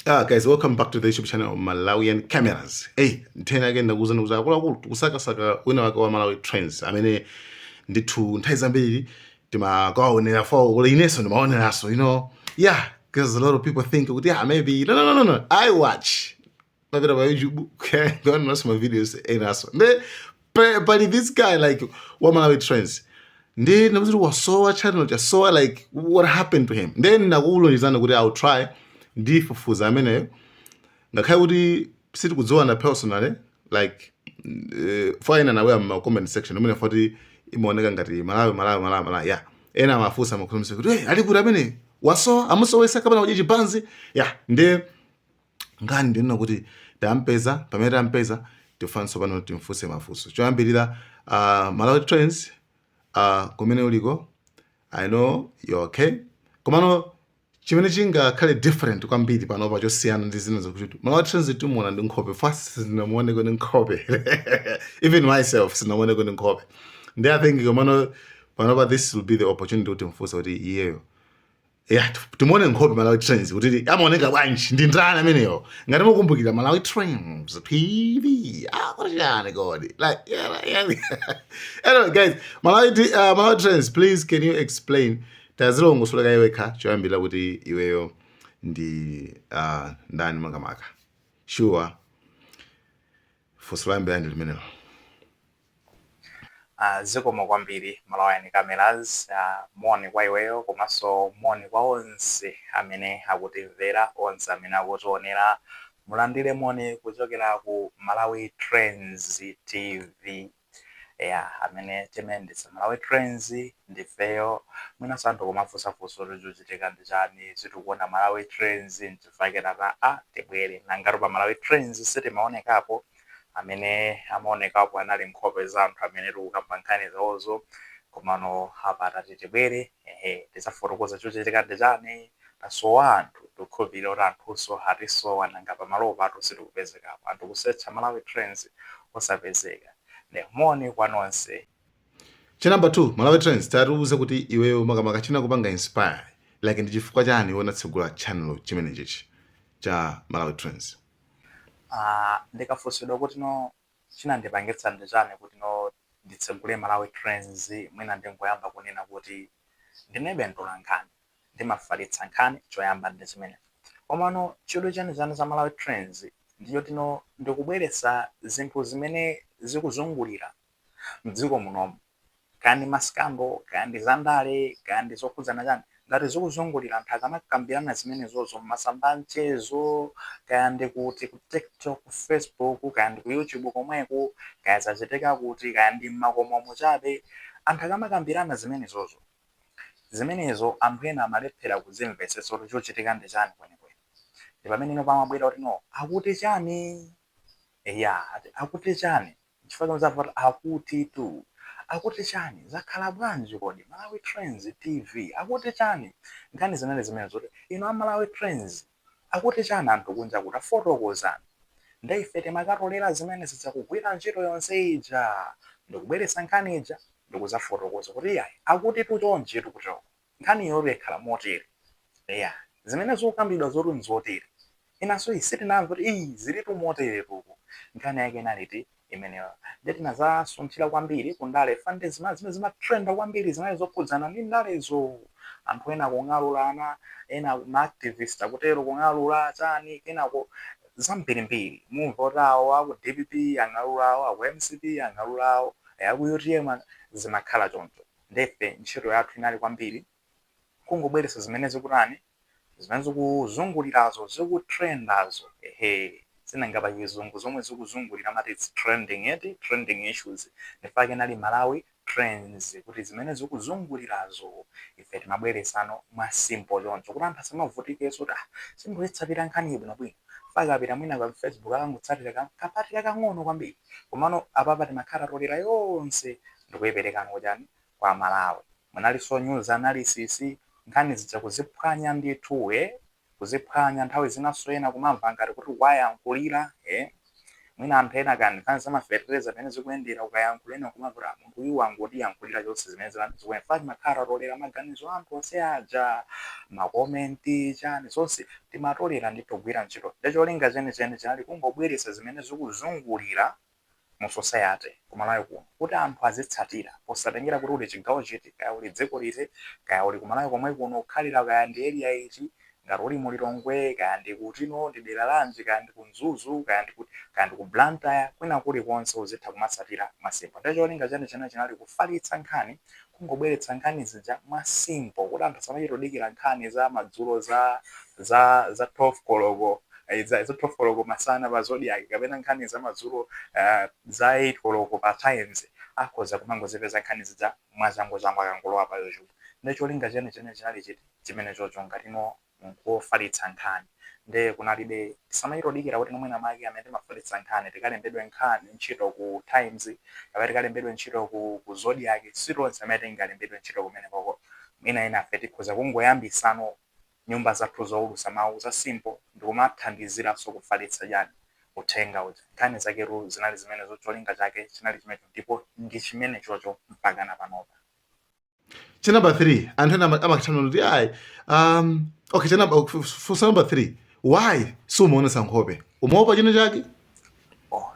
Guys, welcome back to the YouTube channel Malawian Cameras. Hey, nthena again ndakuza akuluakulu kusakasaka wina wake wa Malawi Trends amene ndithu nthawi zambiri timakawaonera fo kule ineso ndimaoneraso, yeah, because a lot of people think maybe no, I watch mapita pa YouTube, okay, don't my videos enaso but this guy like wa Malawi Trends ndi nakuti wasowa channel chasowa like what happened to him, then nakulonjezana kuti I'll try ndifufuza ameneyo ngakhale kuti sitikudziwana personally like fine nawe ma comment section umene foti imaoneka ngati Malawi yeah, ena amafusa makhulumisa kuti ali kuti amene wasowa amusowesa kapena kuti chibanzi yeah, ndi ngani ndinena kuti tampeza pamene tampeza tifanso pano timfuse mafuso choyambirira Malawi Trends kumene uliko I know you're okay komano chimene chingakhale different kwambiri panopa chosiyana ndi zina zokuti Malawi Trends timuona ndi nkhope first sinamuoneko ndi nkhope even myself sinamuoneko ndi nkhope ndi I think komano panopa this will be the opportunity kuti mfusa kuti iyeyo yeah, tumuone nkhope Malawi Trends kuti amaoneka bwanji ndi ndani ameneyo ngati mukumbukira Malawi Trends TV kuti chani kodi like yeah. Anyway guys, Malawi Trends, please can you explain tazilongosoleka iwekha choyambira kuti iweyo ndi ndani makamaka sure fusulayambira ndi limenelo. Zikomo kwambiri Malawian Cameras, moni kwa iweyo komanso moni kwa onse amene akutimvera, onse amene akutionera. Mulandire moni kuchokera ku Malawi Trends TV. Amene timendisa Malawi Trends ndifeyo mwina santo kumafusafuso lijuchitika ndi chani zitikuona Malawi Trends ntifakira pa tibwere nangati pa Malawi Trends sitimaonekapo amene amaonekapo anali nkhope za anthu amene tikukamba nkhani zawozo komano hapa titibwere tisafotokoza chochitika ndi chani tasowa anthu tikhulupirira kuti anthuso hatisowa nanga pa malopa athu sitikupezekapo anthu kusearcha Malawi Trends osapezeka. Moni kwa nonse. Number 2, Malawi Trends tatiuze kuti iweyo makamaka china kupanga inspire like ndi chifukwa chani wonatsegula channel chimene chichi cha Malawi Trends. Ndikafunsidwa kuti no chinandipangitsa ndi chani kuti no nditsegule Malawi Trends, mwina ndingoyamba kunena kuti ndine bento la nkhani ndimafalitsa nkhani choyamba ndi chimene komano chidwi chani za Malawi Trends ndiyo tino ndikubweretsa zinthu zimene zikuzungulira mdziko munomu, kandi maskando, kandi zandale, kandi zokhudzana chani ngati zikuzungulira anthu akamakambirana zimene zozo masamba mchezo kandi kuti ku TikTok, ku Facebook, kandi ku YouTube komweko kaya zachitika kuti kandi makomo muchabe anthu akamakambirana zimene zozo zimenezo anthu ena amalephera kuzimvetsetsa kuti chochitika ndi chani kwenikweni. Ndi pamene ino pamabwera kuti no akuti chani akuti chani chifukwa mzavota akuti tu akuti chani zakhala bwanji kodi Malawi Trends TV akuti chani nkhani zimene zoti ino Malawi Trends akuti chani anthu kunja kuti afotokozana ndaife timakatolera zimene zidzakugwira ntchito yonse ija ndikubweretsa nkhani ija ndikuzafotokoza kuti akuti tu chonje tikutoko nkhani yoro yakhala motere zimene zokambidwa zoti nzotere inaso isitinamva kuti zilitu motere tuku nkhani yake naliti imeneyo ndetina zasunthira kwambiri kundale fande zimene zimatrenda kwambiri zimene zokhudzana ndi ndalezo anthu ena kung'alulana ena ma-activist akutero kung'alula chani kenako zambirimbiri mumva kuti awo aku DPP ang'alulawo aku MCP ang'alulawo aku UTM zimakhala choncho. Ndefe ntchito yathu inali kwambiri kungobweretsa zimene zikutani zimene zikuzungulirazo zikutrendazo zinangapa chizungu zomwe zikuzungulira mati it's trending issues ndifake nali Malawi Trends kuti zimene zikuzungulirazo ife timabweresano mwa simple choncho kuti anthu asamavutikeso kuti simboyetsatira nkhani bwinobwino fakapita mwina pa Facebook akangotsatira kapati kakang'ono kwambiri komano apapa timakhala tolera yonse ndikuyiperekano kuchani kwa Malawi. Munaliso news analysis nkhani zidza kuziphwanya ndithu kuziphwanya nthawi zinaso ena kumamva ngati kuti waya nkulira mwina anthu ena kandi zamafertilizer pamene zikuyendera ukayankhulena kumavura munthu uyu wangotiyankhulira zonse zimene zikuyenera timakhala tatolera maganizo anthu onse aja makomenti chani zonse timatolera ndi kugwira ntchito cholinga chenicheni chinali kungobweretsa zimene zikuzungulira mu society kumalawi kuno kuti anthu azitsatira posatengera kuti uli chigawo chiti kaya uli dziko liti kaya uli kumalawi komwe kuno kukhalira kaya ndi area iti ngati uli mu Lilongwe kaya ndi kutino ndi dera lanji kaya ndi ku Mzuzu kaya ndi ku Blantyre kwina kuli konse uzitha kumatsatira mwasimpo cholinga chenicheni chinali kufalitsa nkhani kungobweretsa nkhani zija mwasimpo kuti anthu asamachitodikira nkhani za madzulo za 12 koloko za 12 koloko masana pa Zodiac kapena nkhani za madzulo za 8 koloko pa Times akhoza kumangozipeza nkhani zija mwazango akangulowa pa YouTube cholinga chenicheni chinali chiti chimene chocho ngatino nkufalitsa nkhani nde kunalibe tisamachitodikira kuti nomwe namake amene timafalitsa nkhani tikalembedwe nkhani ntchito ku Times kapena tikalembedwe ntchito ku Zodiac sitonse amene tingalembedwe ntchito kumene koko ina afe tikhoza kungoyambisano nyumba zathu zoulusa mawu za simple ndikumathandiziraso kufalitsa chani uthenga uja nkhani zaketu zinali zimene cholinga chake chinali chimenecho ndipo ndi chimene chocho mpaka na panopa. Number 3 anthu ena amakutchana kuti ayi okay for number 3 why sumaonesa nkhope umaopa chino chake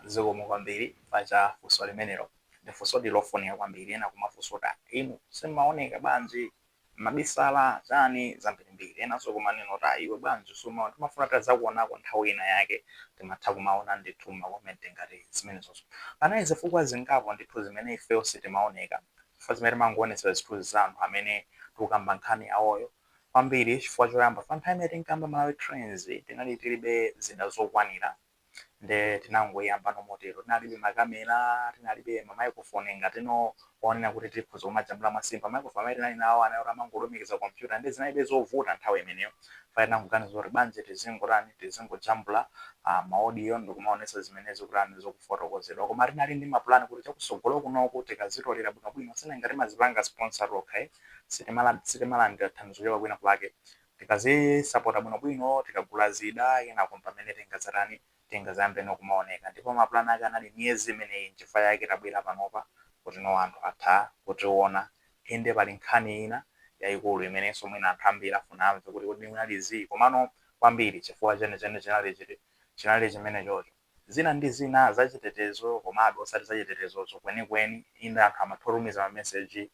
zikomo kwambiri pacha funso limenelo ndi funso lofunika kwambiri ena kumafunso inu simaoneka bwanji mabisala chani zambirimbiri enanso kumanena kuti iwe bwanji sumaona timafuna tazakuonako nthawi ina yake timatha kumaona ndithu makomenti ngati zimene zonso panayi zifukwa zingapo ndithu zimene ifeyo sitimaoneka chifukwa zimene timangoonetsa zithu za anthu amene tikukamba nkhani awoyo kwambiri chifukwa choyamba pa nthawi imene tinkamba Malawi Trends tinali tilibe zida zokwanira nde tinangoyamba nomotero tinalibe makamera tinalibe mamaikrofoni ngatino onena kuti tikhoza kumajambula mwasimba microphone amene tinali nawo anayora mangolumikiza computer ndi zinalibe zovuta nthawi imeneyo faina kuganiza kuti banje tizingojambula maaudio ndikumaonesa zimenezo kuti zokufotokozedwa koma tinali ndi mapulani kuti chakusogolo kunoku tikazitolera bwinobwino sina ngati mazipanga sponsor okay sitimalandira thandizo choka kwina kwake tikazisapota bwinobwino tikagula zida ina pamene tingazayambe nokumaoneka ndipo mapulani ake anali miyezi imeneyi nchifukwa yake tabwera panopa kuti no anthu atha kutiona inde pali nkhani ina yayikulu imenenso mwina anthu ambiri afuna amve kuti kodi munalizi komano kwambiri chifukwa chenicheni chinali chimene chocho zina ndi zina zachitetezo komabe osati zachitetezozo kwenikweni inde anthu amatulumiza mameseji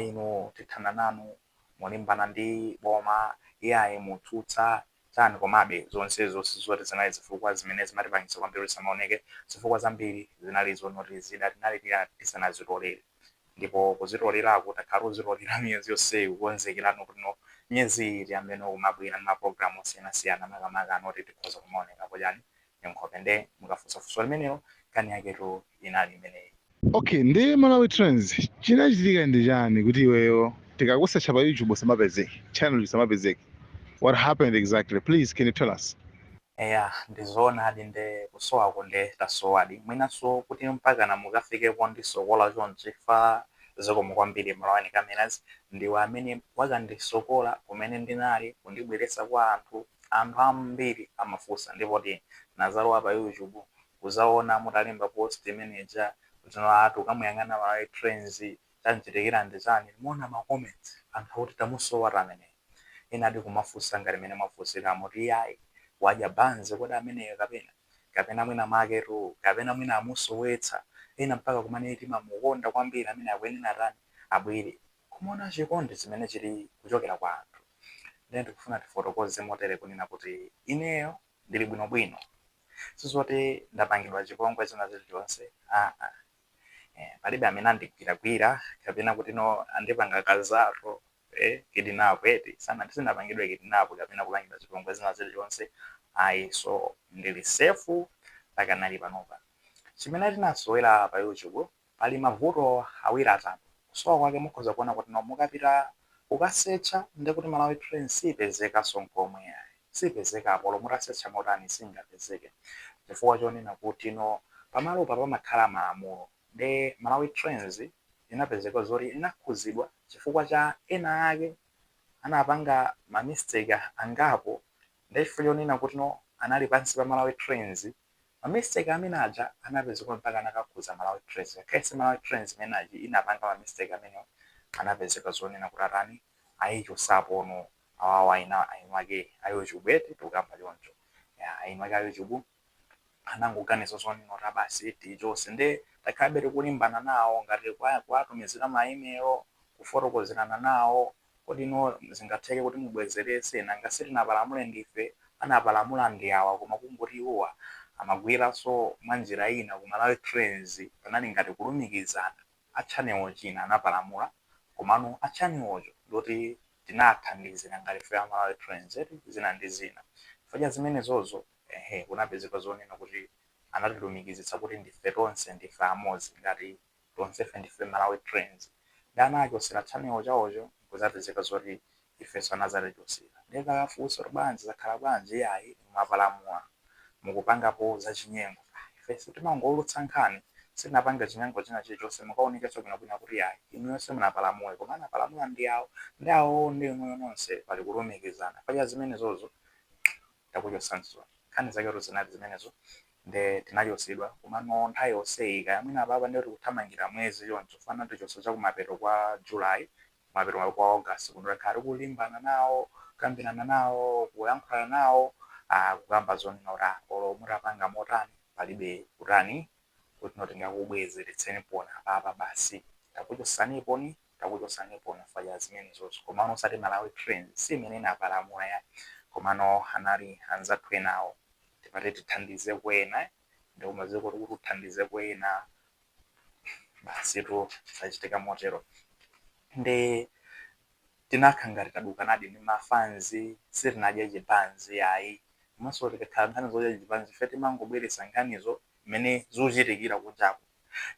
inu tithana nanu mulimbana ndi boma iyayi mutsutsa chani komabe zonsezo sizoti zinali zifukwa zimene zimatipangitsa kwambiri samaoneke zifukwa zambiri zinali zonoti zida tinali tisanazitolere ndipo kuzitolerako takhala uzitolera miyezi yonseyi kukonzekerano kuti no miyezi iti amene kumabwera mapulogalamu osiyanasiyana makamaka anoti tikhoza kumaonekapo chani nkhope nde mukafunsafunso limenelo kani yaketu inali imeneyi. Okay, ndi Malawi Trends chinachitika ndi chani kuti iweyo tikakusearcha pa YouTube usamapezeke channel isamapezeke? What happened exactly? Please, can you tell us? Ndizoonadi nde kusowako nde tasowadi mwinaso kuti mpaka na mukafikepo ndisokola chonchifa zikomo kwambiri Malawi Cameras ndiwo amene wakandisokola kumene ndinali kundibweretsa kwa anthu ambiri amafunsa ndipo nazalowa pa YouTube kuzaona mutalemba post manager kuti atu kamuyang'ana Malawi Trends chanchitikira ndi chani muona ma comments anthu kuti tamusowa amene inadi kumafunsa ngati mene mwafunsira muti yayi waja banze kodi ameneyo kapena mwina maketu kapena mwina amusowetsa ena mpaka kumene timamukonda kwambiri amene akwenena tani abwere kumuona chikondi chimene chili kuchokera kwa anthu ndiye ndikufuna tifotokoze motere kunena kuti ineyo ndili bwinobwino sizoti ndapangidwa chipongwe china chilichonse palibe amene andigwiragwira kapena kuti no andipanga kazaro kidinapo sinapangidwe kidinapo kapena kupangidwa chipongwe zina chilichonse so ndili safe pakanali panopa chimene tinasowera pa YouTube pali mavuto awiri atatu kusowa kwake mukhoza kuona kuti no mukapita ukasearcha ndi kuti Malawi Trends sipezeka sonkomwe sipezeka apo mutasearcha motani singapezeke chifukwa chonena kuti no pamalo pamakhala malamulo de Malawi Trends inapezeka zoti inakhuzidwa chifukwa cha ena ake anapanga mistake angapo ndechifukwa chonena kuti no anali pansi pa Malawi Trends mistake amene aja anapezeka mpaka anakakhuza Malawi Trains. Kesi Malawi Trains imene aji inapanga mistake amene anapezeka zonena kuti atani ayichosapo ono awawa ainwake ayo chubwete tukamba choncho ainwake ayo chubu anangoganiza zonena kuti basi tichose nde takhabe tikulimbana nawo ngati kwatumizira ma email kufotokozerana nawo kodi no zingatheke kuti mubwezerese nanga sitinapalamule ndife anapalamula ndi awa koma kungoti iwowa amagwiranso mwanjira ina ku Malawi Trains panali ngati kulumikizana achaniwo china anapalamula komano achaniwocho ndoti tinathandizira ngati fe Malawi Trains zina ndi zina faja zimene zozo kunapezeka zonena kuti anatilumikizitsa kuti ndife tonse ndife amodzi ngati tonse fe ndife Malawi Trains danachosera chaniwo chawocho kuzapezeka zoti ifeso anazatichosera ndekakafunsa rubanzi zakhala bwanji yayi mwapalamula mukupangapo za chinyengo ifeso timangolutsa nkhani sinapanga chinyengo china chilichonse mukaoneka bwinobwino kuti yayi inu yonse munapalamula koma anapalamula ndi awo ndi inu nonse pali kulumikizana paja zimene zozo takuchosanso nkhani zaketo zinali zimenezo nde tinachosedwa komano nthawi yonse ika yamwina apapa ndiyoti kuthamangira mwezi yonso fana tichonso chakumapeto kwa July kumapeto kwa August kuno khali kulimbana nawo kukambirana nawo kuyankhulana nawo kukamba zonena kuti olo mutapanga motani palibe kutani kuti notingakubwezeretseni pona apapa basi takuchosaniponi faja zimene zozo komano osati Malawi Trains si imene inapalamula ya komano anali anzathu enawo tipate tithandize kwena ndio umaze kuti uthandize kwena basi to sachitika motero nde tinakhangari taduka nadi ni mafanzi sirinadya chipanzi yayi maso tikakhala nkhani zodya chipanzi fete mangobweresa nkhanizo imene zochitikira kunjaku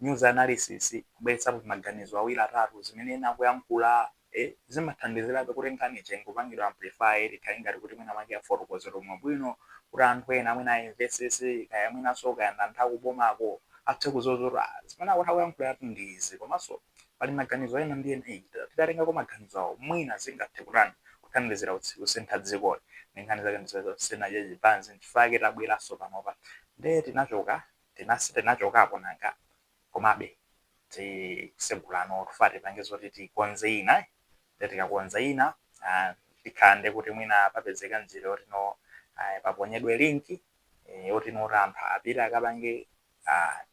news analysis kubweretsapo maganizo awiri atatu zimene nakuyankhula zimathandizirabe kuti nkhani chengopangidwa amplify likhali ngati kuti mwina make afotokozero mwabwino kuti anthu ena mwina ainvesese kaya mwina soka yanda nthawi kubomako athe kuzozora zimene akuti akuyankhula yatu ndizi komanso pali maganizo ena ndi ena titatengako maganizo awo mwina zingathe kutani kuthandizira kusintha dzikoli nenkhani zake ndizo sinadya chipanzi nchifake tabweranso panopa nde tinachokapo nanga komabe tisegulano tufate pange zoti tikonze ina tikakonza ina tikhande kuti mwina papezeka njira yoti no paponyedwe linki yoti no anthu apita akapange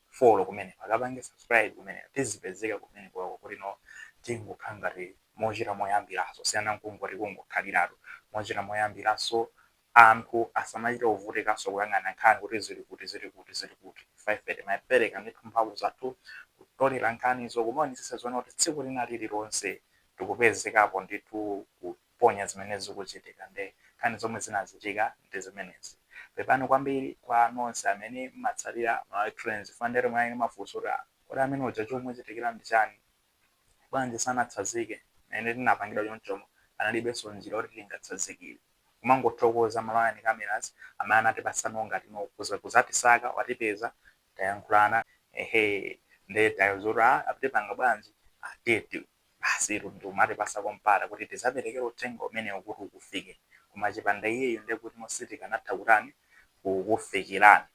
follow kumene akapange subscribe kumene tizipezeka kumene kwako kuti no tingokhala ngati mochita moyambiraso siyana nkungoti kungokhaliratu mochita moyambiraso anthu asamachite kuvutikaso kuyang'ana nkhani kuti zili kuti faifete mapereka ndithu mphamvu zathu kutolera nkhanizo kumaonesesa zona kuti tsiku lina lililonse tikupezekapo ndithu kuponya zimene zikuchitika nde nkhani zomwe zinazichitika ndi zimenezi pepano kwambiri kwa nonse amene mmatsalira Malawi Trains fandere mwaine mafunso kuti amene uja chomwe chitikira ndi chani bwanji sanatsazike ene tinapangidwa chonchomo analibenso njira kuti tingatsazikire kumangothokoza Malawi Cameras amene anatipasano ngati no kuzatisaka watipeza tayankhulana nde tayozora apitipanga bwanji atete basi ndi umatipasa kompara kuti tizaperekera uthenga umene ukuti ukufike koma chipanda iyeyo nde kuti mositi kanatha kutani kukufikirani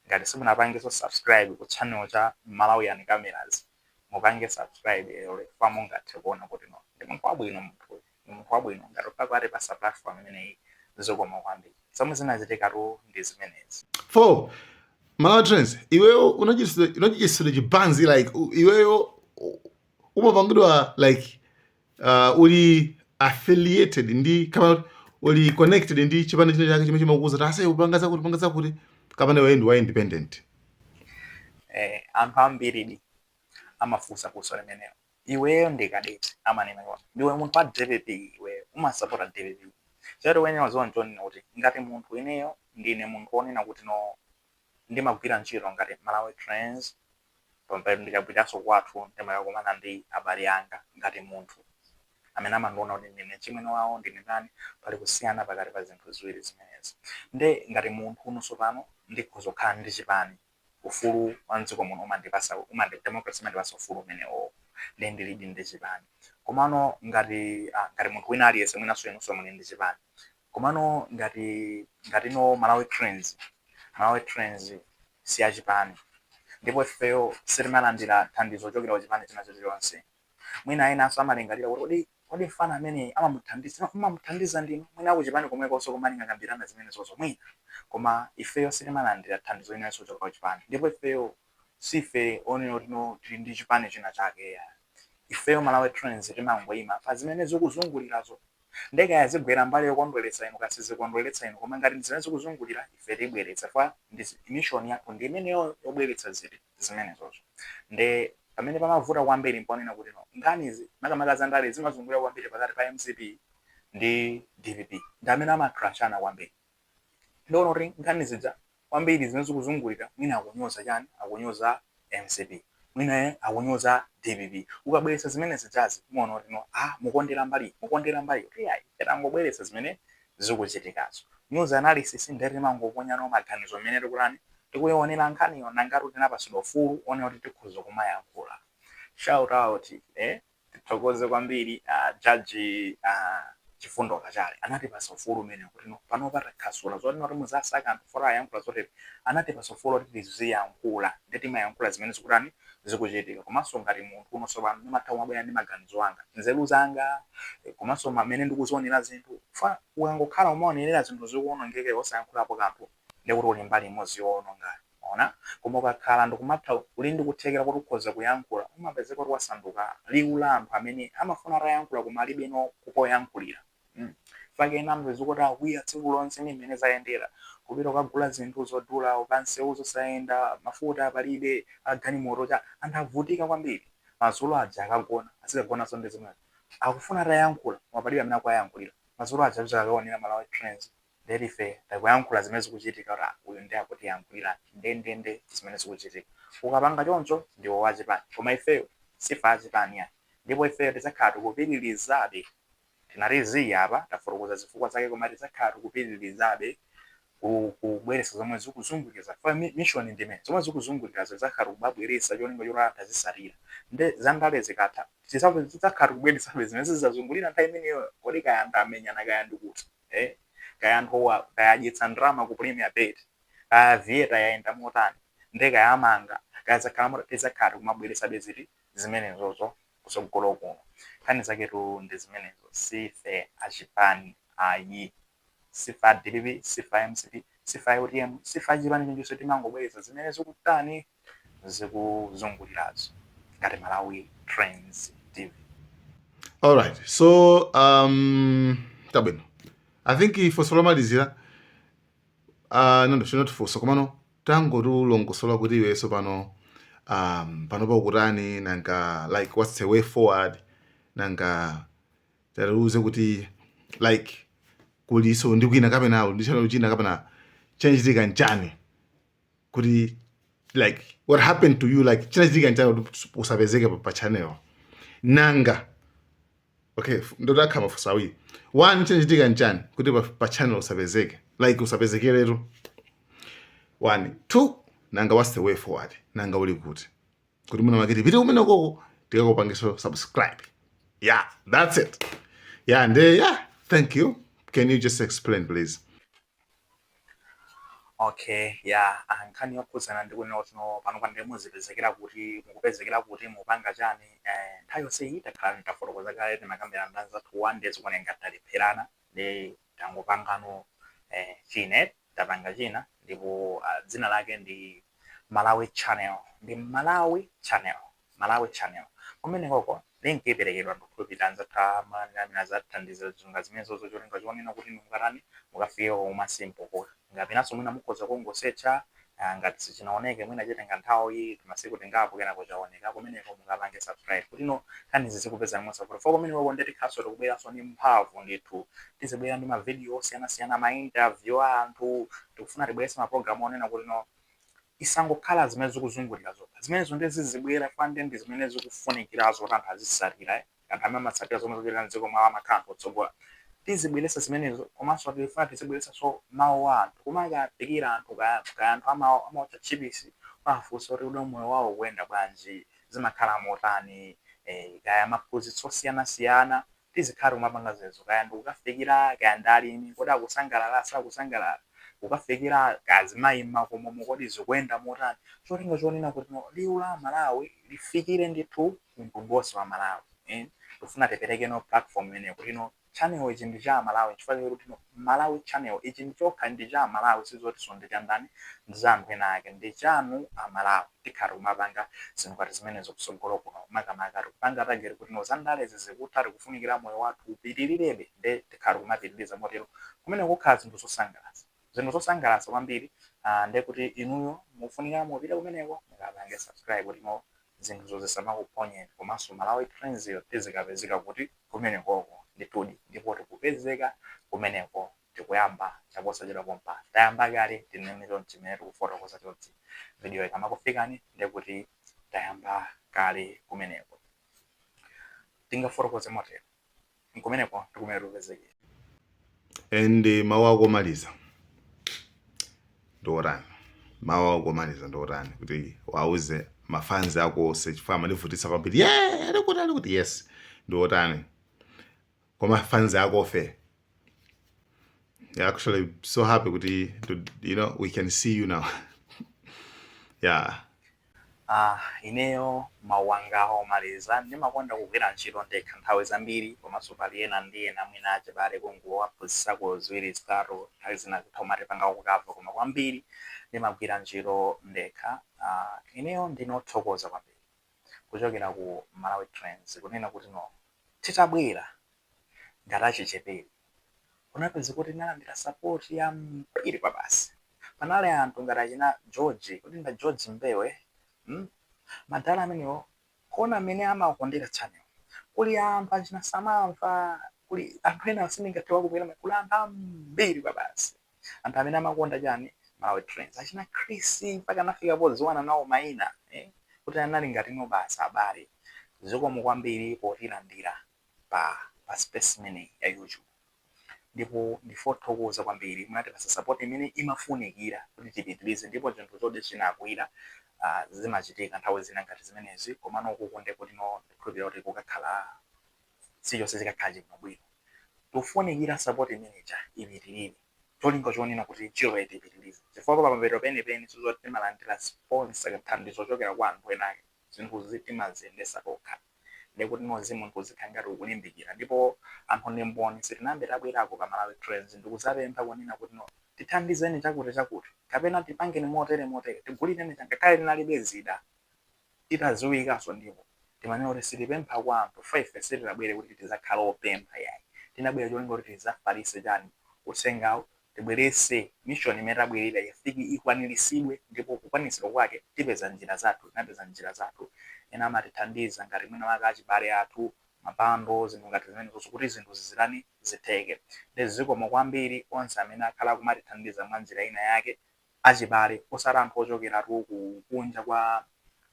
ngati simunapangeso subscribe ku channel cha Malawi Cameras mupange subscribe famo ngathe kuona kuti no ndi munthu wabwino ngati upakati pasa platform imeneyi zokoma kwambiri zomwe zinachitikatu ndi zimenezi. Malawi Trains iweyo unachijisira chipanzi like iweyo umapangidwa like uli affiliated ndi kama uli connected ndi chipande chine chake chimene chimakuuza tase upanga zakuti kapana wewe ndi wa independent anthu ambiri amafunsa kuso limeneyo iweyo ndikadeti amanena ndiwe munthu wa DPP iweyo umasapota DPP chero wenyewe zonjoni kuti ngati munthu ineyo ndine munthu onena kuti no ndimagwira ntchito ngati Malawi Trains pamene ndikapitaso kwathu ndimakakumana ndi abale anga ngati munthu amene amandiona kuti ndine chimwene wawo ndine nani pali kusiyana pakati pa zinthu ziwiri zimenezi nde ngati munthu unonso pano ndikhozokhala ndi chipani ufulu wa mdziko muno umandipasa democracy imandipasa ufulu umenewo nde ndilidi ndi chipani komano ngati munthu wina aliyense mwinaso inonso muli ndi chipani komano ngati no Malawi Trains si achipani, ndipo ifeyo sitimalandira thandizo chokera kuchipani china chilichonse. Mwina enanso amalingalira kuti kodi mfana amene amamuthandiza ndinu, mwina akuchipani komwekonso kumaning'anambirana zimene zozo mwina, koma ifeyo sitimalandira thandizo inenso chokera kuchipani, ndipo ifeyo sife onena kuti tili ndi chipani china chake. Ifeyo Malawi Trends timangoyima pa zimene zikuzungulirazo. Ndege yazigwera mbali yokondweretsa inu kasizikondweretsa inu, koma ngati zimene zikuzungulira ife tibweretsa fa mission yako ndi imeneyo yobweretsa zimene zozo. Nde pamene pamavuta kwambiri mponena kuti nkhanizi makamaka za ndale zimazungulira kwambiri pakati pa MCP ndi DPP, ndi amene amakrashana kwambiri. Ndiona kuti nkhanizi kwambiri zimene zikuzungulira mwina akunyoza chani, akunyoza MCP, mwina akunyoza DPP. Ukabweretsa zimene zijazi muona kuti mukondera mbali kuti ayi tangobweretsa zimene zikuchitikazo. News analysis ndere mangoponya no maganizo amene tikulani tikuionera nkhaniyo nangati tinapasidwa ufulu one kuti tikhuza kumayankhula. Shout out tithokoze kwambiri Judge Chifundo Kachale anatipasa ufulu umene kuti pano patakasula zoti noti muzasaka anthu fora ayankhula zoti anatipasa ufulu kuti tiziyankhula ndi timayankhula zimene zikulani zikuchitika. Komanso ngati munthu unonso pano ndimathawa mabwera ndi maganizo anga, nzeru zanga, komanso mamene ndikuzionera zinthu fa ukangokhala umaonerera zinthu zikuonongeke osayankhulapo kanthu ndikuti uli mbali imodzi yoononga. Ona koma ukakhala ndikumatha uli ndikuthekera kuti ukhoza kuyankhula umapezeka kuti wasanduka liwu la anthu amene amafuna atayankhula koma alibe no kupoyankhulira. Fake namvezo kuti akuya tsiku lonse ni mmene zayendera kupita ukagula zinthu zodula ukansewu zosayenda mafuta palibe agalimoto cha anthu avutika kwambiri. Mazulu aja akagona azikagona sonde zimene akufuna atayankhula koma palibe amene akuyankhulira. Mazulu aja akaonera Malawi Trends ndeti fe takuyankhula zimene zikuchitika kuti uyu ndi akuti yankhulira ndendende zimene zikuchitika. Ukapanga choncho ndiwo wachipani, koma ifeyo sifa achipani ya, ndipo ifeyo tizakhala tikupitirizabe tinariziya apa tafotokoza zifukwa zake, koma tizakhala tikupitirizabe kubweretsa zomwe zikuzunguliza fa mission ndimene zomwe zikuzungulira zizakhala kubabweretsa cholinga choti atazisalira nde zandale zikatha tizakhala kubweretsa zimene zizazungulira nthawi imeneyo. Kodi kaya anthu amenyana kaya ndikuti kaya anthu kayadyetsa ndrama ku Premier Bet, kaya vieta yaenda motani, nde kaya amanga kaya zakhala tizakhala kumabweretsa beziti zimene zozo kusogolo kuno. Nkhani zaketu ndi zimenezo, sife achipani ayi, sifa DPP, sifa MCP, sifa UTM, sifa achipani chenjeso timangobweretsa zimene zikutani zikuzungulirazo ngati Malawi Trends TV. All right, so tabwino I think ifoso lomalizira nondo chinotifunsa komano tangotulongosola kuti iwenso pano panopa ukutani nanga like what's the way forward, nanga taluze kuti like kuliso ndi kwina kapena ndichalo china kapena chachitika nchani kuti like what happened to you, like chachitika nchani usapezeke pa channel nanga. Okay, ndodakha mafusa awiri. One, chachitika nchani kuti pa channel usapezeke, like usapezeke lero. 1 2 nanga what's the way forward, nanga uli kuti muna makiti video umene koko tikakupangiso subscribe. Yeah, that's it. Yeah, and yeah, thank you. Can you just explain please? Okay, yeah, nkhani yokhuzana ndikunena kuti pano pandimuzipezekera kuti mukupezekera kuti mupanga chani nthawi yonse itakhala ndafotokoza kale timakambira ndanza tu one days kone ngataliphirana ndi tangopangano chine tapanga china ndipo dzina lake ndi Malawi Channel, ndi Malawi Channel kumene koko link iperekedwa ndikupita nzatama ngamina zathandiza zunga zimene zozo cholinga chionena kuti mungarani mukafike uma simple kuti ngapinaso mwina mukhoza kungosecha ngati sichinaoneke mwina chitenga nthawi masiku tingapo kenako chaoneka kumeneko mungapange subscribe kuti nkhani zizikupeza mwa support for kumene koko ndeti khaso tikubweranso ndi mphamvu ndithu tizibwera ndi ma video osiyanasiyana, ma interview anthu tikufuna tibweretse ma program onena kuti isangokhala zimene zikuzungulira zokha zimenezo ndi zizibwera fande ndi zimene zikufunikirazo kuti anthu azisalira anthu amene amatsatira zomwe zochita mdziko mwawo amakhala otsogola tizibweretsa zimenezo. Komanso tilifuna tizibweretsa so mawu anthu kumakapikira anthu kaya anthu amaotcha chipisi pafunsa kuti udo moyo wawo kuyenda bwanji, zimakhala motani, kaya maphunzitso osiyanasiyana tizikhala kumapanga zimenezo, kaya ndikukafikira kaya ndalini kodi akusangalala sakusangalala ukafikira azimayi m'makomomo kodi zikuyenda motani, cholinga chonena kuti liwu la Malawi lifikire ndithu mtundu wonse wa Malawi. Tifuna tipereke platform imene kuti channel ichi ndi cha Malawi, chifukwa kuti Malawi channel ichi ndi chokha ndi cha Malawi, sizoti ndi cha ndani, ndi za anthu ena ake, ndi chanu Amalawi. Tikhale kumapanga zinthu ngati zimenezo kutsogolo kuno, makamaka tikupanga tagere kuti za ndale zizikutha tikufunikira moyo wathu upitirirabe, ndi tikhale kumapitiriza motero kumene kukhala zinthu zosangalatsa kwambiri. Ndi kuti inuyo mufunikira mupita kumeneko mukapange subscribe kuti zinthu zisamakuponyeni, komanso Malawi Trends tizikapezeka kuti kumenekoko nditudi, ndipo tikupezeka kumeneko tikuyamba chaposachedwa pompa, tayamba kale tinenero chimene tikufotokoza choti video ikamakufikani ndi kuti tayamba kale kumeneko. Tingafotokoze motero kumeneko tikumene tikupezeka. And mawu akomaliza ndotani, mawu akomaliza ndotani kuti wauze mafans ako chifukwa amalivutitsa kwambiri, ali kuti yes ndotani, koma fans ako fe. Yeah, actually so happy kuti we can see you now. Yeah. Ineyo mawu anga omaliza ndimakonda kugwira ntchito ndekha nthawi zambiri, komanso pali ena ndi ena mwina achibale kungowaphunzitsako ziwiri zitatu nthawi zina zitha umatipanga kukava, koma kwambiri ndimagwira ntchito ndekha. Ineyo ndinothokoza kwambiri kuchokera ku Malawi Trends kunena kuti titabwera ngati achichepere unapeza kuti nalandira support ya mpiri kwa basi. Panali anthu ngati achina George, kuti nda George Mbewe, madala amenewo kuona amene amakondera channel, kuli anthu achina Samantha, kuli anthu ena asindingathiwa kupera, kuli anthu ambiri kwa basi, anthu amene amakonda chani Malawi Trends, achina Chris mpaka nafika podziwana nawo maina, kuti anali ngati basi abale. Zikomo kwambiri potilandira pa specimen ya YouTube, ndipo ndifothokoza kwambiri munatipasa support imene imafunikira kuti tipitirize, ndipo zinthu zode zinakwira zimachitika nthawi zina ngati zimenezi, komano ukukonde kuti ndikhulupirira kuti kukakhala sichonse zikakhala bwino. Tofunikira support imeneja ipitirire, cholinga chonena kuti ntchito itipitirize, chifukwa pamapeto penipeni sizoti timalandira sponsor kathandizo chochokera kwa anthu ena ake, zinthu timaziyendesa tokha, ndikuti munthu uzikhala ngati ukulimbikira. Ndipo anthu ndi mboni sitinambe tabwerako pa Malawi Trends ndikuzapempha kunena kuti tithandizeni chakuti kapena tipangeni motere tigulireni ngakhale linalibe zida titaziwikanso, ndipo timanena kuti sitipempha kwa anthu 5 sitinabwere kuti tizakhala opempha yayi, tinabwera cholinga kuti tizafalitse chani uthengawo, tibweretse mission imene tabwerera yafike ikwaniritsidwe, ndipo kukwanisira kwake tipeza njira zathu. Ena amatithandiza ngati mwina wake achibale athu, mabando, zinthu ngati zimenezo kuti zinthu zizirani zitheke. Ndi zikomo kwambiri onse amene akhala kumatithandiza mwa njira ina yake, achibale osati anthu ochokera kunja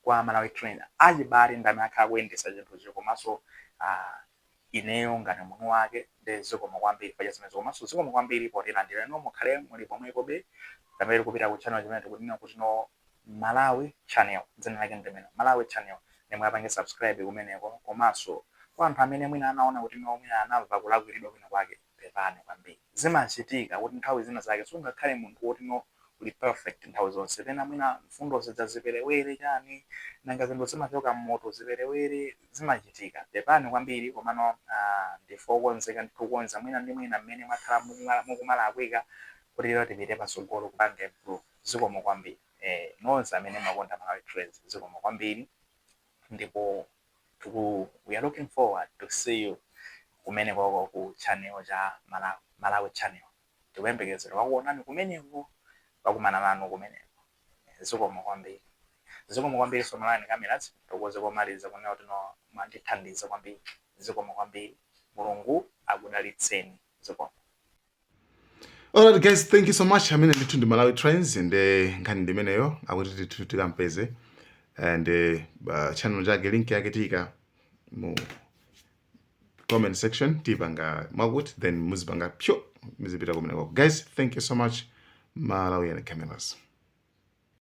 kwa Malawi Trends, achibale ndi amene akhala kuyendesa zinthu komanso ineyo ngati munthu wake. Ndi zikomo kwambiri pa zimenezo, komanso zikomo kwambiri potilandira. Mukhale muli pomwepobe pamene kupita ku channel chimene tikunena kuti Malawi Channel, dzina lake ndimene Malawi Channel, nemwe apange subscribe kumeneko. Komanso kwa anthu amene mwina anaona kuti mwina anamva kulakwiridwa kwina kwake, pepani kwambiri, zimachitika kuti nthawi zina zake sungakhale munthu woti uli perfect nthawi zonse, pena mwina mfundo ziperewere chani nanga zinthu zimachoka mmoto ziperewere, zimachitika. Pepani kwambiri, komano ndifokonzeka ndikukonza mwina ndi mwina mmene mwakhala mukumalakwika kuti lero tipite patsogolo kupanga improve. Zikomo kwambiri nonse amene makonda Malawi Trends, zikomo kwambiri, ndipo we are looking forward to see you kumeneko ku channel cha Malawi Channel. Tikuyembekezera wakuonani kumeneko, wakumana nanu kumeneko. Zikomo kwambiri so Malawi Cameras, tokoze komaliza kunena kuti mwandithandiza kwambiri. Zikomo kwambiri, Mulungu akudalitseni. Zikomo. Alright guys, thank you so much. Amene ndithu ndi Malawi Trends, nkhani ndimeneyo akuti tikampeze, and channel chake link yake tika mu comment section, tipanga mwakuti then muzipanga pyo muzipita kumeneko. Guys, thank you so much. Malawi Cameras.